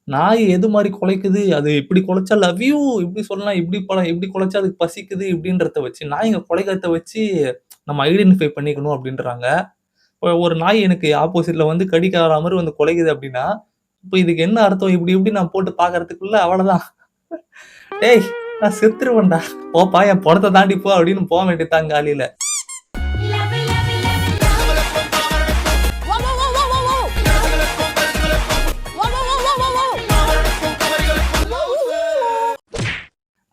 நாய் எது மாரி குலைக்குது, அது இப்படி குலைச்சா லவ் யூ இப்படி சொல்லலாம், இப்படி குலைச்சா அதுக்கு பசிக்குது இப்படின்றத வச்சு, நாய்ங்க குலைக்கிறத வச்சு நம்ம ஐடென்டிஃபை பண்ணிக்கணும் அப்படின்றாங்க. இப்ப ஒரு நாய் எனக்கு ஆப்போசிட்ல வந்து கடிக்க வர மாரி வந்து குலைக்குது அப்படின்னா, இப்ப இதுக்கு என்ன அர்த்தம்? இப்படி இப்படி நான் போட்டு பார்க்கறதுக்குள்ள அவ்வளதான். "டேய் நான் செத்துருவேன்டா. போப்பா என் பொணத்த தாண்டி போ" அப்படின்னு போ வேண்டியது தான் காலையில.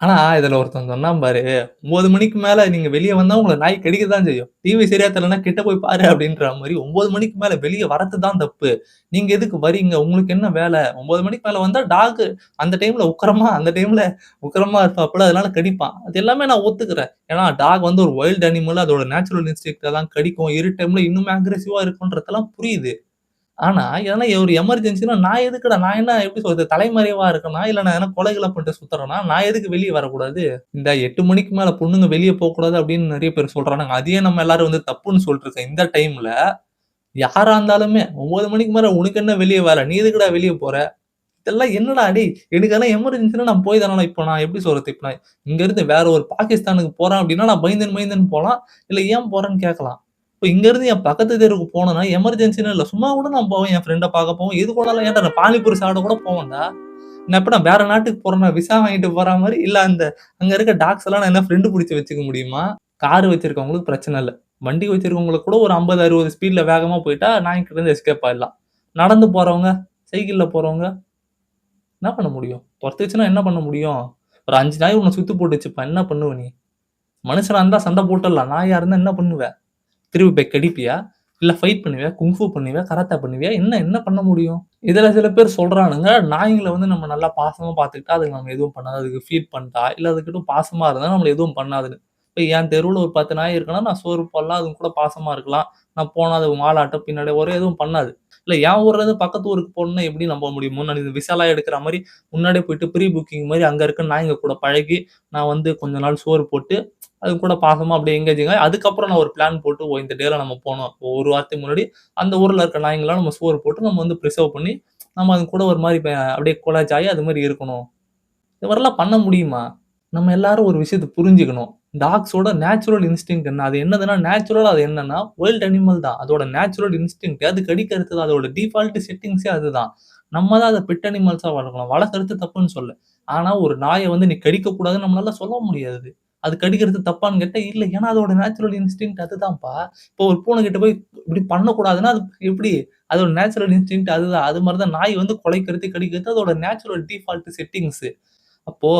ஆனா, இதுல ஒருத்தன் சொன்னான் பாரு, 9 மணிக்கு மேல நீங்க வெளிய வந்தா உங்கள நாய் கடிக்க தான் செய்யும். டிவி சரியா தெரியலன்னா கிட்ட போய் பாரு அப்படின்ற மாரி 9 மணிக்கு மேல வெளிய வரது தான் தப்பு. நீங்க எதுக்கு வரீங்க? உங்களுக்கு என்ன வேல? 9 மணிக்கு மேல வந்தா அந்த டைம்ல உக்கிரமா இருப்பாப்புல. அதனால கடிப்பான். அது எல்லாமே நான் ஒத்துக்கிறேன். ஏன்னா டாக் வந்து ஒரு வைல்ட் அனிமல். அதோட நேச்சுரல் இன்ஸ்டிங்க்ட்ல தான் கடிக்கும். இருட்டு டைம்ல இன்னுமே அக்ரெசிவா இருக்குன்றதெல்லாம் புரியுது. ஆனா, எதனா ஒரு எமர்ஜென்சின்னா நான் எதுக்குடா? நான் என்ன எப்படி சொல்றது? தலைமறைவா இருக்கனா? இல்ல நான் எதனா கொலை கிலை பண்ணிட்டு சுத்துறேனா? நான் எதுக்கு வெளிய வரக்கூடாது? இந்த 8 மணிக்கு மேல பொண்ணுங்க வெளிய போக்கூடாது அப்படின்னு நெறைய பேர் சொல்றானுங்க. அதையே நம்ம எல்லாரும் வந்து தப்புன்னு சொல்லிட்டு இருக்க இந்த டைம்ல, யாரா இருந்தாலுமே 9 மணிக்கு மேல உனக்கு என்ன வெளிய வேல? நீ எதுக்குடா வெளிய போற? இதெல்லாம் என்னடா டேய்! எனக்கு எதனா எமர்ஜென்சின்னா நான் போய் தானடா இப்ப நான் எப்படி சொல்றது? இப்ப நான் இங்கருந்து வேற ஒரு பாகிஸ்தானுக்கு போறேன் அப்படின்னா, நான் பயந்துன்னு பயந்துன்னு போலாம். இல்ல ஏன் போறேன்னு கேட்கலாம். இப்ப இங்கருந்து என் பக்கத்து தெருவுக்கு போனேன்னா, எமர்ஜென்சின்னு இல்ல. சும்மா கூட நான் போவேன். என் ஃப்ரெண்ட பார்க்க போவேன். எது கூடலாம் ஏன்டா நான் பானிபூரி சாப்பிட கூட போவேன்டா. நான் எப்ப நான் வேற நாட்டுக்கு போறேன்னா, விசா வாங்கிட்டு போற மாரி, இல்ல அங்க இருக்க டாக்ஸ் எல்லாம் நான் என்ன ஃப்ரெண்ட் புடிச்சு வச்சுக்க முடியுமா? கார் வச்சிருக்கவங்களுக்கு பிரச்சனை இல்ல. வண்டி வச்சிருக்கவங்களுக்கு கூட ஒரு 50, 60 ஸ்பீட்ல வேகமா போயிட்டா நாய்க்கிட்ட இருந்து எஸ்கேப் ஆயிடலாம். நடந்து போறவங்க, சைக்கிள்ல போறவங்க என்ன பண்ண முடியும்? தொரத்துச்சுன்னா என்ன பண்ண முடியும்? ஒரு 5 நாய் உன்ன சுத்தி போட்டுச்சுப்பா. என்ன பண்ணுவ நீ? மனுஷனா இருந்தா சண்ட போட்டுடலாம். நாயா இருந்தா என்ன பண்ணுவ? திருப்பி போய் கடிப்பியா? இல்ல ஃபைட் பண்ணுவியா? குங்ஃபூ பண்ணுவியா? கராத்தே பண்ணுவியா? என்ன என்ன பண்ண முடியும்? இதுல சில பேர் சொல்றானுங்க, நாய்ங்கள வந்து நம்ம நல்லா பாசமா பார்த்துக்கிட்டா, அதுக்கு நம்ம எதுவும் பண்ணாது. அதுக்கு ஃபீட் பண்ணிட்டா, இல்ல அதுகிட்ட பாசமா இருந்தா நம்மள எதுவும் பண்ணாதுன்னு. இப்ப என் தெருவுல ஒரு 10 நாய் இருக்குன்னா, நான் சோறு போடலாம். அதுங்க கூட பாசமா இருக்கலாம். நான் போனா அது வாலாட்டும் பின்னாடி வரும். எதுவும் பண்ணாது. இல்ல என் ஊர்ல இருந்து பக்கத்து ஊருக்கு போணும்னா எப்படி நம்ப முடியும்? முன்னாடி இந்த விசாலாம் எடுக்கிற மாரி, முன்னாடியே போயிட்டு ப்ரீ புக்கிங் மாரி அங்க இருக்க நாய்ங்க கூட பழகி, நான் வந்து கொஞ்ச நாள் சோறு போட்டு அது கூட பாசமா அப்படியே எங்கேஜிங் ஆயி, அதுக்கப்புறம் நான் ஒரு பிளான் போட்டு, ஓ! இந்த டேல நம்ம போணும். ஒரு வாரத்துக்கு முன்னாடி அந்த ஊர்ல இருக்க நாய்ங்கலாம் நம்ம சோறு போட்டு நம்ம வந்து பிரிசர்வ் பண்ணி, நம்ம அது கூட ஒரு மாரி அப்படியே கொலாஜ் ஆயி அது மாரி இருக்கணும். இது மாரிலாம் பண்ண முடியுமா? நம்ம எல்லாரும் ஒரு விஷயத்த புரிஞ்சுக்கணும். டாக்ஸோட நேச்சுரல் இன்ஸ்டிங்க்ட் என்ன? அது என்னதுன்னா, நேச்சுரலா அது என்னன்னா, வைல்ட் அனிமல் தான். அதோட நேச்சுரல் இன்ஸ்டிங்க்ட் அது கடிக்கிறது தான். அதோட டிஃபால்ட் செட்டிங்ஸே அதுதான். நம்ம தான் அத பெட் அனிமல்ஸா வளர்க்கணும். வளர்க்கறது தப்புன்னு சொல்லல. ஆனா, ஒரு நாய வந்து நீ கடிக்கக் கூடாதுன்னு நம்மளால சொல்ல முடியாது. அது கடிக்கிறது தப்பான்னு கேட்டா, இல்ல. ஏன்னா அதோட நேச்சுரல் இன்ஸ்டிங்க்ட் அதுதான்ப்பா. இப்போ ஒரு பூனைகிட்ட போய் இப்படி பண்ணக்கூடாதுன்னா, அது எப்படி? அதோட நேச்சுரல் இன்ஸ்டிங்க்ட் அதுதான். அது மாரி தான் நாய் வந்து குலைக்கிறது, கடிக்கிறது அதோட நேச்சுரல் டிஃபால்ட் செட்டிங்ஸ். அப்போ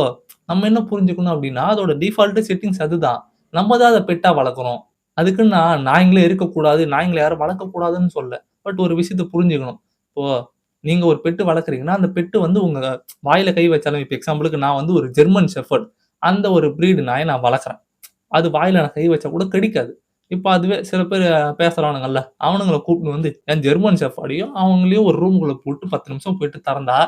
நம்ம என்ன புரிஞ்சுக்கணும் அப்டின்னா, அதோட டிஃபால்ட் செட்டிங்ஸ் அதுதான். நம்ம தான் அத பெட்டா வளர்க்குறோம். அதுக்குன்னு நான் நாய்ங்களே இருக்கக்கூடாது, நாய்ங்கள யாரும் வளர்க்கக்கூடாதுன்னு சொல்லல. பட் ஒரு விஷயத்த புரிஞ்சுக்கணும். இப்போ நீங்க ஒரு பெட் வளர்க்குறீங்கன்னா, அந்த பெட் வந்து உங்க வாயில கை வச்சாலும் இப்ப எக்ஸாம்பிளுக்கு நான் வந்து ஒரு ஜெர்மன் ஷெஃபர்ட் அந்த ஒரு ப்ரீட் நாய நான் வளர்க்குறேன். அது வாயில நான் கை வச்சா கூட கடிக்காது. இப்ப அதுவே சில பேரு பேசுறானுங்கல்ல, அவனுங்கள கூப்ட்டுன்னு வந்து என் ஜெர்மன் ஷெஃபர்டையும் அவங்களையும் ஒரு ரூம்குள்ள போட்டு 10 நிமிஷம் போயிட்டு தொறந்தா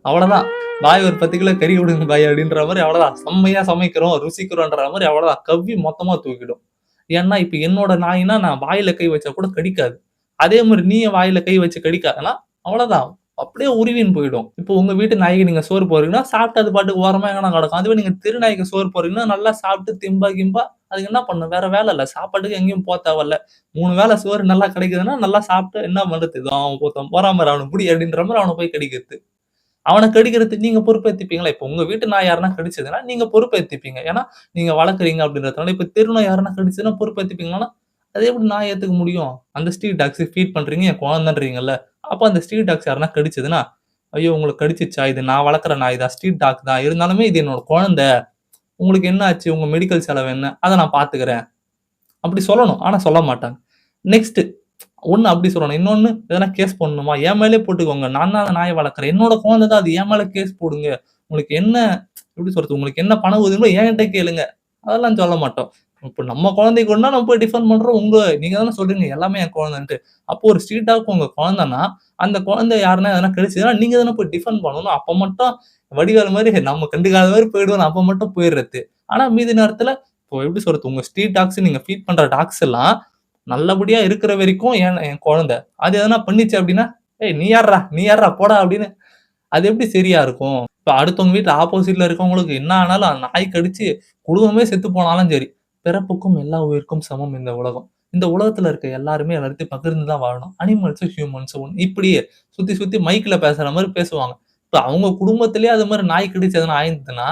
அவ்வளதான். பாய் ஒரு 10 கிலோ கறி குடுங்க பாய் அப்படின்ற மாரி அவ்வளதான். செம்மையா சமைக்கிறோம், ருசிக்கிறோன்ற மாரி அவ்வளதான். கவ்வி மொத்தமா தூக்கிடும். ஏன்னா, இப்ப என்னோட நாய்னா நான் வாயில கை வச்சா கூட கடிக்காது. அதே மாரி நீ என் வாயில கை வச்சு கடிக்காதன்னா, அவ்வளதான். அப்படியே உருவின்னு போயிடும். இப்போ உங்க வீட்டு நாய்க்கு நீங்க சோறு போடுறீங்கன்னா, சாப்பிட்டு அது பாட்டுக்கு ஓரமா எங்கனா கெடக்கும். அதுவே நீங்க தெரு நாய்க்கு சோறு போடுறீங்கன்னா, நல்லா சாப்பிட்டு திம்பா கிம்பா அதுக்கு என்ன பண்ணும்? வேற வேல இல்ல. சாப்பாட்டுக்கு எங்கேயும் தேவையில்ல. 3 வேள சோறு நல்லா கிடைக்குதுன்னா, நல்லா சாப்பிட்டு என்ன பண்றது? இதோ அவன் ஒருத்தன் போறான் பாரு அவன புடி அப்படின்ற மாரி அவன போய் கடிக்கிறது. அவன கடிக்கிறதுக்கு நீங்க பொறுப்பேத்துப்பீங்களா? இப்ப உங்க வீட்டு நாய் யாருன்னா கடிச்சதுன்னா, நீங்க பொறுப்பேத்துப்பீங்க. ஏன்னா, நீங்க வளர்க்குறீங்க அப்படின்றதுனால. இப்ப தெரு நாய் யாருன்னா கடிச்சதுன்னா பொறுப்பேத்துப்பீங்களான்னா, அத எப்படி நான் ஏத்துக்க முடியும்? அந்த ஸ்ட்ரீட் டாக்ஸுக்கு ஃபீட் பண்றீங்க, என் குழந்தன்றீங்கல்ல. அப்ப அந்த ஸ்ட்ரீட் டாக்ஸ் யாருன்னா கடிச்சதுன்னா, ஐயோ! உங்களுக்கு கடிச்சிருச்சா? இது நான் வளர்க்குற நாய் தான். ஸ்ட்ரீட் டாக் தான். இருந்தாலுமே இது என்னோட குழந்தை. உங்களுக்கு என்ன ஆச்சு? உங்க மெடிக்கல் செலவு என்ன? அத நான் பார்த்துக்கிறேன். அப்படி சொல்லணும். ஆனா சொல்ல மாட்டாங்க. நெக்ஸ்ட் ஒண்ணு அப்படி சொல்லணும். இன்னொன்னு எதனா கேஸ் போடணுமா? என் மேலயே போட்டுக்கோங்க. நான் தான் அந்த நாய வளர்க்குறேன். என்னோட குழந்தை தான் அது. என் மேல கேஸ் போடுங்க. உங்களுக்கு என்ன எப்படி சொல்றது? உங்களுக்கு என்ன பணம் உதவியோ என்கிட்ட கேளுங்க. அதெல்லாம் சொல்ல மாட்டோம். இப்ப நம்ம குழந்தைக்கு ஒண்ணுனா நம்ம போய் டிஃபெண்ட் பண்றோம். நீங்க தானே சொல்றீங்க எல்லாமே என் குழந்தைன்ட்டு. அப்போ ஒரு ஸ்ட்ரீட் டாக் உங்க குழந்தைன்னா, அந்த குழந்தை யாருன்னா எதனா கடிச்சதுன்னா, நீங்க தானே போய் டிஃபெண்ட் பண்ணணும். அப்ப மட்டும் வடிவேலு மாரி நம்ம கண்டுக்காத மாரி போயிடுவோம். அப்ப மட்டும் போயிறது. ஆனா மீதி நேரத்துல இப்போ எப்படி சொல்றது? உங்க ஸ்ட்ரீட் டாக்ஸ் நீங்க ஃபீட் பண்ற டாக்ஸ் எல்லாம் நல்லபடியா இருக்கிற வரைக்கும் என் என் குழந்தை. அது எதனா பண்ணுச்சு அப்டின்னா, "ஏய் நீ யார்றா? நீ யார்றா? போடா" அப்படின்னு அது எப்படி சரியா இருக்கும்? இப்ப அடுத்தவங்க வீட்ல ஆப்போசிட்ல இருக்கவங்களுக்கு என்ன ஆனாலும் அந்த நாய் கடிச்சு குடும்பமே செத்து போனாலும் சரி, பிறப்புக்கும் எல்லா உயிர்க்கும் சமம் இந்த உலகம். இந்த உலகத்துல இருக்க எல்லாருமே எல்லாத்தையும் பகிர்ந்து தான் வாழணும். அனிமல்ஸும், ஹியூமன்ஸும் ஒண்ணு. இப்படியே சுத்தி சுத்தி மைக்ல பேசுற மாரி பேசுவாங்க. இப்ப அவங்க குடும்பத்திலேயே அது மாரி நாய் கடிச்சு எதனா ஆயிருந்ததுன்னா,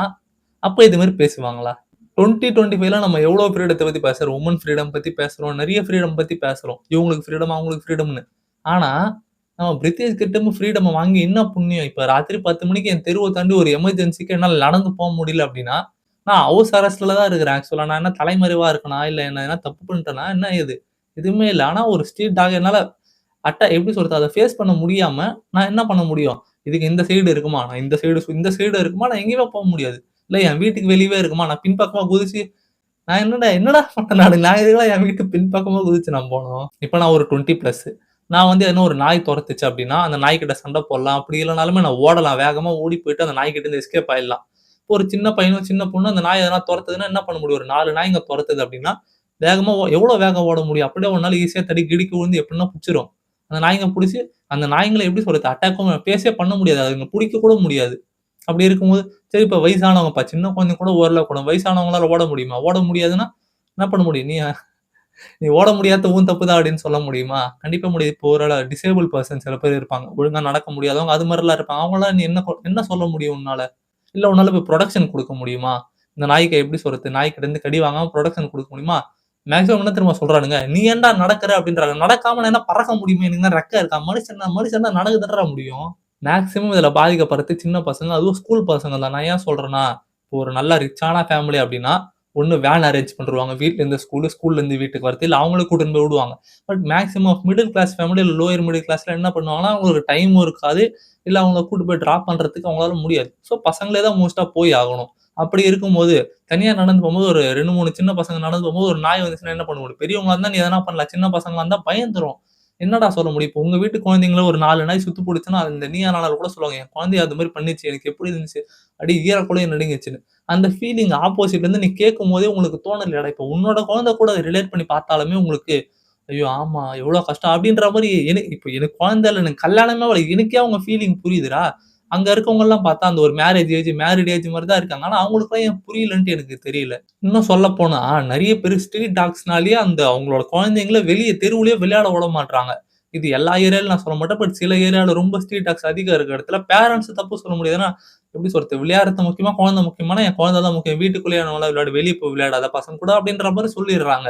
அப்ப இது மாரி பேசுவாங்களா? 2025ல நம்ம எவ்வளோ ஃப்ரீடத்த பத்தி பேசுறோம். வுமன் ஃப்ரீடம் பத்தி பேசுறோம். நெறைய ஃப்ரீடம் பத்தி பேசுறோம். இவங்களுக்கு ஃப்ரீடம், அவங்களுக்கு ஃப்ரீடம்னு. ஆனா, நம்ம பிரிட்டிஷ் கிட்ட ஃப்ரீடம்ம வாங்கி என்ன புண்ணியம்? இப்ப ராத்திரி 10 மணிக்கு என் தெருவ தாண்டி ஒரு எமர்ஜென்சிக்கு என்னால நடந்து முடியல அப்டின்னா, நான் ஹவுஸ் அரெஸ்ட்ல தான் இருக்கிறேன் ஆக்சுவலா. நான் என்ன தலைமறைவா இருக்கனா? இல்ல என்ன எதனா தப்பு பண்ணிட்டேனா? என்ன ஏது? எதுவுமே இல்ல. ஆனா ஒரு ஸ்ட்ரீட் டாக் என்னால எப்படி சொல்றது? அத ஃபேஸ் பண்ண முடியாம, நான் என்ன பண்ண முடியும்? இதுக்கு இந்த சைடு இருக்குமா? நான் இந்த சைடு இருக்குமா? நான் எங்கேயுமே முடியாது. இல்ல என் வீட்டுக்கு வெளியவே இருக்குமா? நான் பின்பக்கமா குதிச்சு நான் என்னடா பண்ணேன் நானு? நான் எதுக்குடா என் வீட்டு பின்பக்கமா குதிச்சு நான் போணும்? இப்ப நான் ஒரு 20 பிளஸ். நான் வந்து எதனா ஒரு நாய் தொரத்துச்சு அப்டின்னா, அந்த நாய்க்கிட்ட சண்ட போடலாம். அப்டி இல்லனாலுமே நான் ஓடலாம். வேகமா ஓடி போயிட்டு அந்த நாய்க்கிட்ட இருந்து எஸ்கேப் ஆயிடலாம். இப்போ ஒரு சின்ன பையனும், சின்ன பொண்ணும் அந்த நாய் எதனா தொரத்துதுன்னா என்ன பண்ண முடியும்? ஒரு 4 நாய்ங்க தொரத்துது அப்டின்னா, வேகமா எவ்வளோ வேகம் ஓட முடியும்? அப்படியே உன்னால ஈஸியா தடுக்கி கிடுக்கி விழுந்து எப்டின்னா புடிச்சிரும். அந்த நாய்ங்க புடிச்சு அந்த நாய்ங்கள எப்படி சொல்றது? அட்டாக்கும் ஃபேஸே பண்ண முடியாது. அதுங்க புடிக்க கூட முடியாது. அப்படி இருக்கும்போது, சரி இப்ப வயசானவங்கப்பா, சின்ன குழந்தைங்க கூட ஓரளவுக்கு ஓடும். வயசானவங்களால ஓட முடியுமா? ஓட முடியாதுன்னா, என்ன பண்ண முடியும்? நீ நீ ஓட முடியாதது உன் தப்பு தான் அப்படின்னு சொல்ல முடியுமா? கண்டிப்பா முடியாது. இப்போ ஒரு டிசேபிள் பெர்சன் சில பேர் இருப்பாங்க. ஒழுங்கா நடக்க முடியாதவங்க, அது மாரிலாம் இருப்பாங்க. அவங்கலாம் நீ என்ன சொல்ல முடியும் உன்னால? இல்ல உன்னால போய் புரொடெக்ஷன் குடுக்க முடியுமா? இந்த நாய்க்கு எப்படி சொல்றது? நாய்க்கிட்ட இருந்து கடி வாங்காம புரொடெக்ஷன் குடுக்க முடியுமா? மேக்ஸிமம் என்ன தெரியுமா சொல்றானுங்க? "நீ ஏன்டா நடக்குற?" அப்படின்றாங்க. நடக்காம நான் என்ன பறக்க முடியுமா? எனக்கு என்ன ரெக்க இருக்கா? மனுஷன்னா நடக்க தானடா முடியும். மேக்ஸிமம் இதுல பாதிக்கப்படுறது சின்ன பசங்க. அதுவும் ஸ்கூல் பசங்க தான். நான் ஏன் சொல்றேன்னா, இப்போ ஒரு நல்ல ரிச்சான ஃபேமிலி அப்டின்னா, ஒண்ணு வேன் அரேஞ்ச் பண்ணிருவாங்க. வீட்லருந்து ஸ்கூலு, ஸ்கூல்லேருந்து வீட்டுக்கு வரது. இல்ல அவங்களே கூட்டின்னு போய் விடுவாங்க. But maximum of middle class family இல்ல லோயர் மிடில் கிளாஸ்ல என்ன பண்ணுவாங்கன்னா, அவங்களுக்கு டைமும் இருக்காது. இல்ல அவங்கள கூட்டு போய் டிராப் பண்றதுக்கு அவங்களால முடியாது. ஸோ பசங்களே தான் மோஸ்ட்டா போய் ஆகணும். அப்படி இருக்கும்போது, தனியா நடந்து போம்போது ஒரு 2, 3 சின்ன பசங்க நடந்து போம்போது ஒரு நாய் வந்துச்சுன்னா என்ன பண்ண முடியும்? பெரியவங்களா இருந்தா நீ எதனா பண்ணலாம். சின்ன பசங்களா இருந்தா பயந்துரும். என்னடா சொல்ல முடியும்? இப்போ உங்க வீட்டு குழந்தைங்கள ஒரு 4 நாய் சுத்து போடுச்சுன்னா, இந்த நீயா நானால கூட சொல்லுவாங்க. என் குழந்தைய அது மாரி பண்ணுச்சு. எனக்கு எப்படி இருந்துச்சு? அப்படியே ஈரக்குலைய நடுங்கிச்சுன்னு. அந்த ஃபீலிங் ஆப்போசிட்ல இருந்து நீ கேட்கும்போதே உங்களுக்கு தோணலையாடா? இப்போ உன்னோட குழந்தை கூட அத ரிலேட் பண்ணி பார்த்தாலுமே உங்களுக்கு, ஐயோ! ஆமா எவ்வளோ கஷ்டம் அப்படின்ற மாரி இப்போ எனக்கு குழந்தை இல்ல. எனக்கு கல்யாணமே ஆவல. எனக்கே அவங்க ஃபீலிங் புரியுதுடா. அங்க இருக்கவங்கலாம் பார்த்தா அந்த ஒரு மேரிட் ஏஜ் மாரி தான் இருக்காங்க. ஆனா அவங்களுக்குலாம் ஏன் புரியலன்ட்டு எனக்கு தெரியல. இன்னும் சொல்லப்போனா, நெறைய பேரு ஸ்ட்ரீட் டாக்ஸ்னாலயே அந்த அவங்களோட குழந்தைங்கள வெளிய தெருவுலயே விளையாட விட மாட்றாங்க. இது எல்லா ஏரியாலயும் நான் சொல்ல மாட்டேன். பட் சில ஏரியால ரொம்ப ஸ்ட்ரீட் டாக்ஸ் அதிகம் இருக்க இடத்துல பேரன்ட்ஸ் தப்பு சொல்ல முடியாது. ஏன்னா, எப்படி சொல்றது? விளையாடுறது முக்கியமா? குழந்தை முக்கியமானா, என் குழந்தை தான் முக்கியம். வீட்டுக்குள்ளேயே நல்லா விளையாடு. வெளிய போய் விளையாடாத பசங்க கூட அப்படின்ற மாரி சொல்லிடுறாங்க.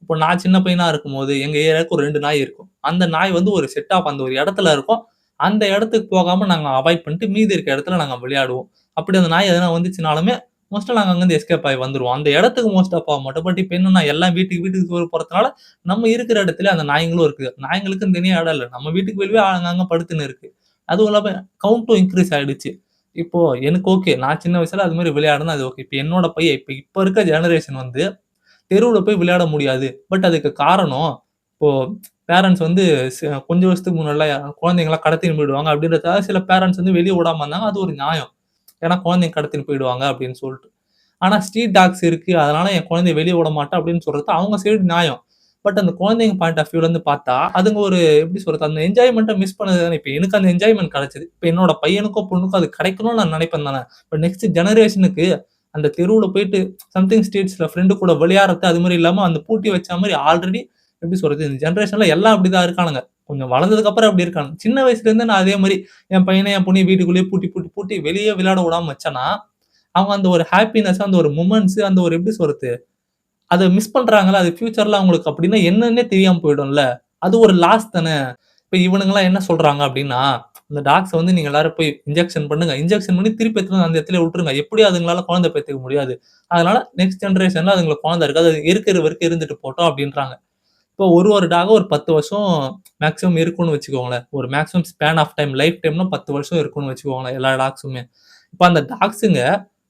இப்போ நான் சின்ன பையனா இருக்கும்போது, எங்க ஏரியாவுக்கு ஒரு 2 நாய் இருக்கும். அந்த நாய் வந்து ஒரு செட் ஆஃப் அந்த ஒரு இடத்துல இருக்கும். அந்த இடத்துக்கு போகாம நாங்க அவாய்ட் பண்ணிட்டு மீதி இருக்க இடத்துல நாங்க விளையாடுவோம். அப்படி அந்த நாய் எதனா வந்துச்சுனாலுமே, மோஸ்ட்டா நாங்க அங்கருந்து எஸ்கேப் ஆயி வந்துருவோம். அந்த இடத்துக்கு மோஸ்ட்டா போக மாட்டோம். பட் இப்ப என்னன்னா, எல்லாம் வீட்டுக்கு வீட்டுக்கு சோறு போடுறதுனால, நம்ம இருக்கிற இடத்திலேயே அந்த நாய்ங்களும் இருக்கு. நாய்ங்களுக்குன்னு தனியா இடம் இல்ல. நம்ம வீட்டுக்கு வெளியவே அங்கங்க படுத்துன்னு இருக்கு. அதுவும் இல்லாம கவுண்ட்டும் இன்கிரீஸ் ஆயிடுச்சு. இப்போ எனக்கு ஓகே. நான் சின்ன வயசுல அது மாரி விளையாடுனேன். அது ஓகே. இப்ப என்னோட பையன் இப்ப இருக்க ஜெனரேஷன் வந்து தெருவுல போய் விளையாட முடியாது. பட் அதுக்கு காரணம், இப்போ பேரன்ட்ஸ் வந்து கொஞ்சம் வருஷத்துக்கு முன்னாடிலாம் குழந்தைங்கள கடத்தின்னு போயிடுவாங்க அப்படின்றதுக்காக சில பேரன்ட்ஸ் வந்து வெளிய விடாம இருந்தாங்க. அது ஒரு நியாயம். ஏன்னா குழந்தைங்க கடத்தின்னு போயிடுவாங்க அப்படின்னு சொல்ட்டு. ஆனா ஸ்ட்ரீட் டாக்ஸ் இருக்கு. அதனால என் குழந்தைய வெளிய விடமாட்டேன் அப்படின்னு சொல்றது அவங்க சைடு நியாயம். பட் அந்த குழந்தைங்க பாயிண்ட் ஆஃப் வியூல இருந்து பார்த்தா, அதுங்க ஒரு எப்படி சொல்றது? அந்த என்ஜாய்மென்ட்ட மிஸ் பண்ணுது தானே. இப்ப எனக்கு அந்த என்ஜாய்மென்ட் கிடைச்சது. இப்ப என்னோட பையனுக்கோ, பொண்ணுக்கோ அது கிடைக்கணும்னு நான் நினைப்பேன் தானே. இப்ப நெக்ஸ்ட் ஜெனரேஷனுக்கு அந்த தெருவுல போயிட்டு சம்திங் ஸ்ட்ரீட்ஸ்ல ஃப்ரெண்ட் கூட விளையாடுறது, அது மாரி இல்லாம அந்த பூட்டி வச்ச மாரி ஆல்ரெடி எப்படி சொல்றது? இந்த ஜெனரேஷன்ல எல்லாம் அப்படிதான் இருக்கானுங்க. கொஞ்சம் வளர்ந்ததுக்கு அப்புறம் அப்படி இருக்கானுங்க. சின்ன வயசுல இருந்தே நான் அதே மாரி என் பையனையும், என் பொண்ணையும் வீட்டுக்குள்ளேயே பூட்டி வெளிய விளையாட விடாம வச்சேன்னா, அவங்க அந்த ஒரு ஹேப்பினஸ், அந்த ஒரு மொமெண்ட்ஸ், அந்த ஒரு எப்படி சொல்றது? அத மிஸ் பண்றாங்கல்ல, அது ஃபியூச்சர்ல அவங்களுக்கு அப்டின்னா என்னன்னே தெரியாம போயிடும்ல. அது ஒரு லாஸ் தான. இப்ப இவனுங்கலாம் என்ன சொல்றாங்க அப்டின்னா, இந்த டாக்ஸ வந்து நீங்க எல்லாரும் போய் இன்ஜெக்ஷன் பண்ணுங்க. இன்ஜெக்ஷன் பண்ணி திருப்பி எடுத்துட்டு வந்து அந்த இடத்திலேயே விட்டுருங்க. எப்படியும் அதுங்களால குழந்தை பெத்துக்க முடியாது. அதனால நெக்ஸ்ட் ஜெனரேஷன்ல அதுங்களுக்கு குழந்தை இருக்காது. அது இருக்கிற வரைக்கும் இருந்துட்டு போட்டும் அப்டின்றாங்க. இப்போ ஒரு டாக் ஒரு 10 வருஷம் மேக்ஸிமம் இருக்கும்னு வச்சுக்கோங்களேன். ஒரு maximum span of time life time 10 வருஷம் இருக்கும்னு வச்சுக்கோங்களேன், எல்லா டாக்ஸுமே. இப்ப அந்த டாக்ஸுங்க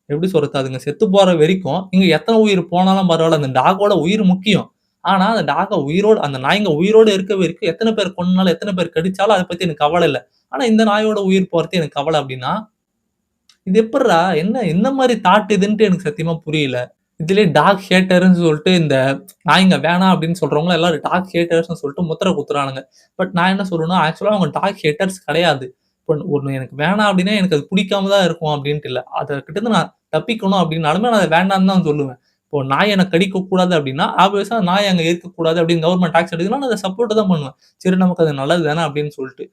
எப்படி சொல்றது? அதுங்க செத்து போற வரைக்கும், இங்க எத்தன உயிர் போனாலும் பரவால்ல. அந்த டாக்கோட உயிர் முக்கியம். ஆனா, அந்த டாக்க உயிரோட அந்த நாய்ங்க உயிரோட இருக்க வரைக்கும் எத்தன பேர் கொன்னாலும், எத்தன பேர் கடிச்சாலும் அத பத்தி எனக்கு கவல இல்ல. ஆனா, இந்த நாயோட உயிர் போறது எனக்கு கவல அப்டின்னா, இது எப்புட்றா? என்ன மாரி தாட் இதுன்ட்டு எனக்கு சத்தியமா புரியல. இதுலயே டாக் ஹேட்டர்ன்னு சொல்ட்டு இந்த நாய்ங்க வேணாம் அப்டின்னு சொல்றவங்கள எல்லாரும் டாக் ஹேட்டர்ஸ்ன்னு சொல்ட்டு முத்திர குத்துறானுங்க. பட் நான் என்ன சொல்றேன்னா, ஆக்சுவலா அவங்க டாக் ஹேட்டர்ஸ் கெடையாது. இப்போ ஒண்ணு எனக்கு வேணாம் அப்டின்னா, எனக்கு அது பிடிக்காம தான் இருக்கும் அப்டின்ட்டு இல்ல. கிட்டருந்து நான் தப்பிக்கணும் அப்டின்னாலுமே நான் அத வேண்டான்னு தான் சொல்லுவேன். இப்போ நாய் என்ன கடிக்கக்கூடாது அப்டின்னா, ஆப்வியஸா நாய் அங்க இருக்கக்கூடாது அப்டின்னு கவர்மெண்ட் டாக்ஸ் எடுக்குதுன்னா, நான் அத சப்போர்ட் தான் பண்ணுவேன். சரி நமக்கு அது நல்லது தானே அப்டின்னு சொல்ட்டு.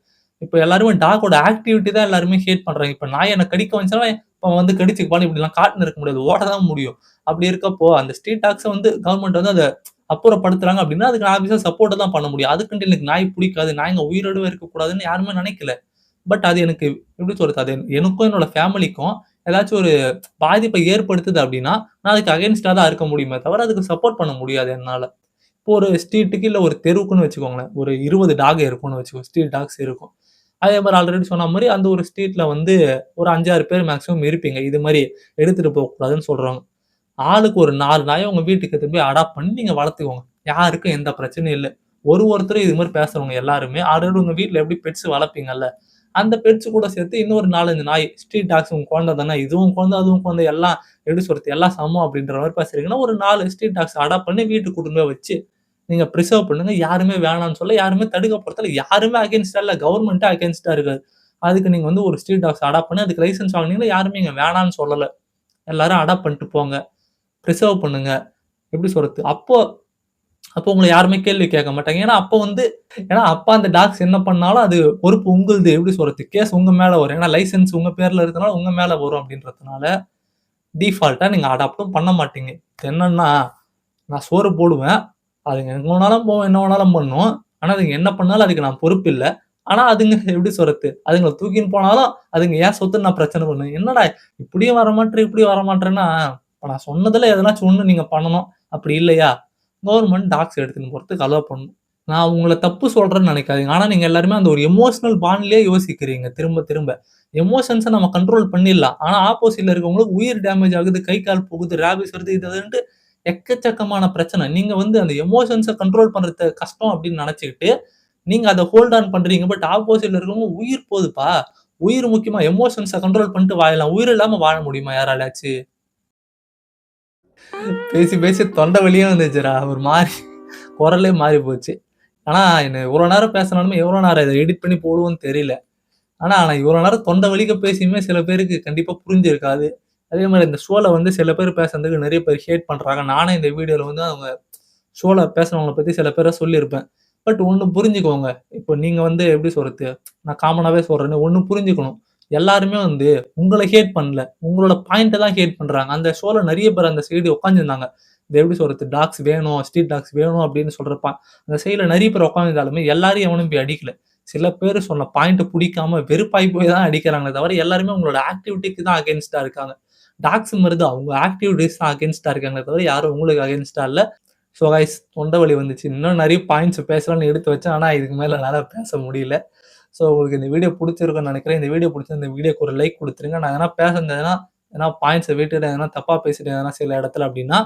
இப்ப எல்லாருமே டாக்கோட ஆக்டிவிட்டி தான் எல்லாருமே ஹேட் பண்றாங்க. இப்ப நாய் என்ன கடிக்க வந்துச்சுன்னா, இப்ப வந்து கடிச்சுக்குப்பான்னு இப்படிலாம் காட்டுன்னு இருக்க முடியாது. ஓட தான் முடியும். அப்படி இருக்கப்போ, அந்த ஸ்ட்ரீட் டாக்ஸ வந்து கவர்மெண்ட் வந்து அத அப்புறப்படுத்துறாங்க அப்படின்னா, அதுக்கு நான் ஆப்வியஸா சப்போர்ட் தான் பண்ண முடியும். அதுக்குன்ட்டு எனக்கு நாய் புடிக்காது, நாய்ங்க உயிரோடவே இருக்கக்கூடாதுன்னு யாருமே நெனைக்கல. பட் அது எனக்கு எப்படி சொல்றது? அது எனக்கும் என்னோட ஃபேமிலிக்கும் ஏதாச்சும் ஒரு பாதிப்பை ஏற்படுத்துது அப்படின்னா, நான் அதுக்கு அகைன்ஸ்ட்டா தான் இருக்க முடியுமே தவிர, அதுக்கு சப்போர்ட் பண்ண முடியாது என்னால. இப்போ ஒரு ஸ்ட்ரீட்டுக்கு இல்ல ஒரு தெருவுக்குன்னு வச்சுக்கோங்களேன். ஒரு 20 டாக் இருக்கும்னு வச்சுக்கோ ஸ்ட்ரீட் டாக்ஸ் இருக்கும். அதே மாரி ஆல்ரெடி சொன்ன மாரி அந்த ஒரு ஸ்ட்ரீட்ல வந்து ஒரு 5, 6 பேர் மேக்ஸிமம் இருப்பீங்க. இது மாரி எடுத்துட்டு போக்கூடாதுன்னு சொல்றவங்க. ஆளுக்கு ஒரு 4 நாய உங்க வீட்டுக்கு எடுத்துட்டு போய் அடாப்ட் பண்ணி நீங்க வளர்த்துக்கோங்க. யாருக்கும் எந்த பிரச்சனையும் இல்ல. ஒருத்தரும் இது மாரி பேசுறவங்க எல்லாருமே ஆல்ரெடி உங்க வீட்ல எப்படி பெட்ஸ் வளர்ப்பீங்கல்ல, அந்த பெட்ஸ் கூட சேர்த்து இன்னொரு 4, 5 நாய் ஸ்ட்ரீட் டாக்ஸ் உங்க குழந்தை தானே, இதுவும் குழந்தை, அதுவும் குழந்தை எல்லாம் எப்படி சொல்றது? எல்லாம் சமம் அப்படின்ற மாரி பேசுறீங்கன்னா, ஒரு 4 ஸ்ட்ரீட் டாக்ஸ் அடாப்ட் பண்ணி வீட்டுக்கு கூட்டிட்டு போய் வச்சு நீங்க பிரிசர்வ் பண்ணுங்க. யாருமே வேணான்னு சொல்ல, யாருமே தடுக்க போறதில்ல. யாருமே அகைன்ஸ்ட்டா இல்ல. கவர்ன்மென்ட்டே அகைன்ஸ்ட்டா இருக்காது. அதுக்கு நீங்க வந்து ஒரு ஸ்ட்ரீட் டாக்ஸ் அடாப்ட் பண்ணி அதுக்கு லைசென்ஸ் வாங்குனீங்கன்னா, யாருமே இங்க வேணான்னு சொல்லல. எல்லாரும் அடாப்ட் பண்ணிட்டு போங்க. பிரிசர்வ் பண்ணுங்க. எப்படி சொல்றது? அப்போ அப்போ உங்கள யாருமே கேள்வி கேட்க மாட்டாங்க. ஏன்னா அப்ப அந்த டாக்ஸ் என்ன பண்ணாலும் அது பொறுப்பு உங்களுது. எப்படி சொல்றது? கேஸ் உங்க மேல வரும். ஏன்னா லைசென்ஸ் உங்க பேர்ல இருக்கனால உங்க மேல வரும் அப்படின்றதுனால, டிஃபால்ட்டா நீங்க அடாப்டும் பண்ண மாட்டீங்க. என்னன்னா, நான் சோறு போடுவேன். அதுங்க எங்க வேணாலும் போவும், என்ன வேணாலும் பண்ணும். ஆனா, அதுங்க என்ன பண்ணாலும் அதுக்கு நான் பொறுப்பு இல்ல. ஆனா, அதுங்க எப்படி சொல்றது? அதுங்கள தூக்கின்னு போனாலும், அதுங்க என் சொத்துன்னு நான் பிரச்சனை பண்ணுவேன். என்னடா இப்படியும் வரமாட்ற, இப்படியும் வரமாட்றேன்னா, இப்ப நான் சொன்னதுல எதனாச்சும் ஒண்ணு நீங்க பண்ணணும். அப்படி இல்லையா, கவர்ன்மெண்ட் டாக்ஸ் எடுத்துன்னு போறதுக்கு அலோவ் பண்ணணும். நான் உங்கள தப்பு சொல்றேன்னு நெனைக்காதீங்க. ஆனா, நீங்க எல்லாருமே அந்த ஒரு எமோஷனல் பாண்ட்லயே யோசிக்கிறீங்க திரும்ப திரும்ப. எமோஷன்ஸ நம்ம கண்ட்ரோல் பண்ணிடலாம். ஆனா, ஆப்போசிட்ல இருக்கவங்களுக்கு உயிர் டேமேஜ் ஆகுது, கை, கால் போகுது, ராபிஸ் வருது, இது அதுன்ட்டு எக்கச்சக்கமான பிரச்சனை. நீங்க வந்து அந்த எமோஷன்ஸ கண்ட்ரோல் பண்றது கஷ்டம் அப்படின்னு நெனச்சுக்கிட்டு, நீங்க அத ஹோல்ட் ஆன் பண்றீங்க. பட் ஆப்போசிட்ல இருக்கவங்க உயிர் போதுப்பா. உயிர் முக்கியமா. எமோஷன்ஸ கண்ட்ரோல் பண்ணிட்டு வாழலாம். உயிர் இல்லாம வாழ முடியுமா யாராலயாச்சு? பேசி பேசி தொண்டை வலியே வந்துச்சுடா. ஒரு மாரி குரலே மாறி போச்சு. ஆனா, என்ன இவ்வளோ நேரம் பேசினாலுமே எவ்வளோ நேரம் இத எடிட் பண்ணி போடுவோன்னு தெரியல. ஆனா இவ்வளோ நேரம் தொண்ட வலிக்க பேசியுமே சில பேருக்கு கண்டிப்பா புரிஞ்சிருக்காது. அதே மாரி இந்த ஷோல வந்து சில பேர் பேசுனதுக்கு நெறைய பேர் ஹேட் பண்றாங்க. நானே இந்த வீடியோல வந்து அவங்க ஷோல பேசுனவங்கள பத்தி சில பேர சொல்லியிருப்பேன். பட் ஒண்ணு புரிஞ்சுக்கோங்க. இப்போ நீங்க வந்து எப்படி சொல்றது? நான் காமனாவே சொல்றேனே, ஒண்ணு புரிஞ்சுக்கணும். எல்லாருமே வந்து உங்கள ஹேட் பண்ணல. உங்களோட பாயிண்ட்ட தான் ஹேட் பண்றாங்க. அந்த ஷோல நெறைய பேர் அந்த சைடு உட்கார்ந்திருந்தாங்க. இது எப்படி சொல்றது? டாக்ஸ் வேணும், ஸ்ட்ரீட் டாக்ஸ் வேணும் அப்படின்னு சொல்றப்ப, அந்த சைடுல நெறைய பேர் உட்கார்ந்திருந்தாலுமே எல்லாரையும் எவனும் போய் அடிக்கல. சில பேரு சொன்ன பாயிண்ட் புடிக்காம வெறுப்பாயி போய் தான் அடிக்கிறாங்களே தவிர, எல்லாருமே உங்களோட ஆக்டிவிட்டிக்கு தான் அகைன்ஸ்ட்டா இருக்காங்க. டாக்ஸ் மாரி தான். உங்க ஆக்டிவிட்டீஸ் தான் அகைன்ஸ்ட்டா இருக்காங்களே தவிர, யாரும் உங்களுக்கு அகைன்ஸ்ட்டா இல்ல. ஸோ கைஸ் தொண்ட வலி வந்துச்சு. இன்னும் நெறைய பாயிண்ட்ஸ் பேசலாம்னு எடுத்து வச்சேன். ஆனா, இதுக்கு மேல என்னால பேச முடியல. ஸோ உங்களுக்கு இந்த வீடியோ புடிச்சிருக்கும்னு நெனைக்கிறேன். இந்த வீடியோ புடிச்சிருந்தா இந்த வீடியோக்கு ஒரு லைக் குடுத்துருங்க. நான் எதனா பேசுனது எதனா பாயிண்ட்ஸ விட்டுட்டு எதனா தப்பா பேசிட்டேன் எதனா சில இடத்துல அப்டின்னா,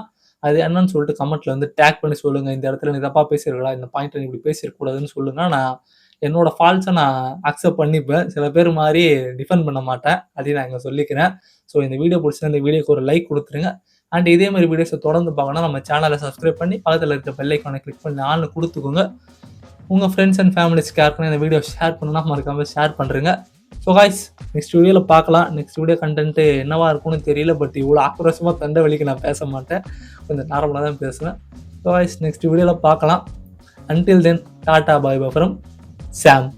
அது என்னன்னு சொல்லிட்டு கமெண்ட்ல வந்து டேக் பண்ணி சொல்லுங்க. இந்த இடத்துல நீ தப்பா பேசியிருக்கடா. இந்த பாயிண்ட்ல நீ இப்படி பேசியிருக்க கூடாதுன்னு சொல்லுங்க. நான் என்னோட ஃபால்ட்ஸ நான் அக்செப்ட் பண்ணிப்பேன். சில பேர் மாரி டிஃபெண்ட் பண்ண மாட்டேன். அதையும் நான் இங்க சொல்லிக்கிறேன். ஸோ இந்த வீடியோ புடிச்சிருந்தா இந்த வீடியோக்கு ஒரு லைக் குடுத்துருங்க. அண்ட் இதே மாரி வீடியோஸ தொடர்ந்து பார்க்கணும்னா நம்ம சேனல சப்ஸ்கிரைப் பண்ணி பக்கத்துல இருக்க பெல் ஐகான கிளிக் பண்ணி ஆல்னு குடுத்துக்கோங்க. உங்க ஃப்ரெண்ட்ஸ் அண்ட் ஃபேமிலிஸ்க்கு யாருக்குன்னா இந்த வீடியோ ஷேர் பண்ணணும்னா மறக்காம ஷேர் பண்றீங்க. ஸோ காய்ஸ் நெக்ஸ்ட் வீடியோல பார்க்கலாம். நெக்ஸ்ட் வீடியோ கன்டென்ட் என்னவா இருக்கும்னு தெரியல. பட் இவ்வளோ ஆக்ரோஷமா தொண்டை வலிக்கு நான் பேச மாட்டேன். கொஞ்சம் நார்மலா தான் பேசுவேன். ஸோ காய்ஸ் நெக்ஸ்ட் வீடியோல பார்க்கலாம். Until then Tata bye bye from Sam.